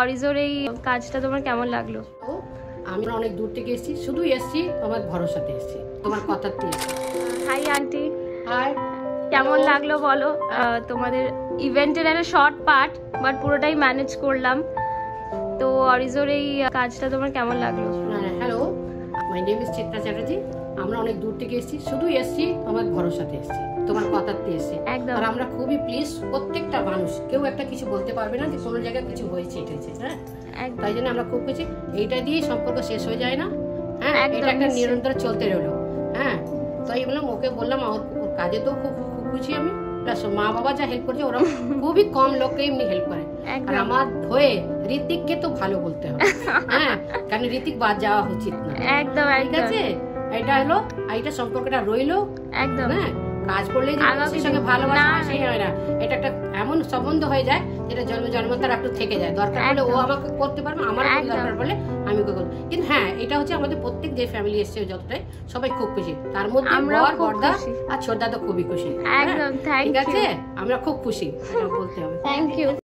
অরিজোর এই কাজটা তোমার কেমন লাগলো? আমরা অনেক দূর থেকে এসেছি, শুধু এসেছি তোমার ভরসাতে এসেছি, তোমার কথাতে এসেছি। Hi aunty, hi. কেমন লাগলো বলো? তোমাদের ইভেন্টের একটা শর্ট পার্ট বাট পুরোটাই ম্যানেজ করলাম, তো অরিজোর এই কাজটা তোমার কেমন লাগলো? Hello, my name is Chitra Chatterjee. আমরা অনেক দূর থেকে এসেছি, শুধু এসেছি তোমার ভরসাতে এসেছি, তোমার কথাতে এসেছি। আর আমরা খুবই প্লিজ, প্রত্যেকটা মানুষ কেউ একটা কিছু বলতে পারবে না যে কোনো জায়গায় কিছু হয়েছে এটা হয়েছে, হ্যাঁ। তাই জন্য আমরা খুব খুশি, এইটা দিয়ে সম্পর্ক শেষ হয়ে যায় না, হ্যাঁ, এটা একটা নিরন্তর চলতে রইলো, হ্যাঁ। তাই বললাম, ওকে বললাম ওর কাজে তো খুব খুশি আমি, প্লাস মা বাবা যা হেল্প করছে ওরা খুবই কম লোককে এমনি হেল্প করে। আর আমার হয়ে ঋতিককে তো ভালো বলতে হবে, হ্যাঁ, কারণ ঋতিক বাদ যাওয়া উচিত না, একদম, ঠিক আছে। এটা হলো, এটা সম্পর্কটা রইলো, একদম, হ্যাঁ। কাজ করলে যে সঙ্গে ভালোবাসা সেই হয় না, এটা একটা এমন সম্বন্ধ হয়ে যায় যেটা জন্ম জন্মান্তর একটু থেকে যায়। দরকার হলে ও আমাকে করতে পারবে, আমার দরকার বলে আমি ওকে করবো। কিন্তু হ্যাঁ, এটা হচ্ছে আমাদের প্রত্যেক যে ফ্যামিলি এসছে যতটাই, সবাই খুব খুশি। তার মধ্যে বর, বড়দা আর ছোটদা তো খুবই খুশি, ঠিক আছে। আমরা খুব খুশি, এটা বলতে হবে। Thank you.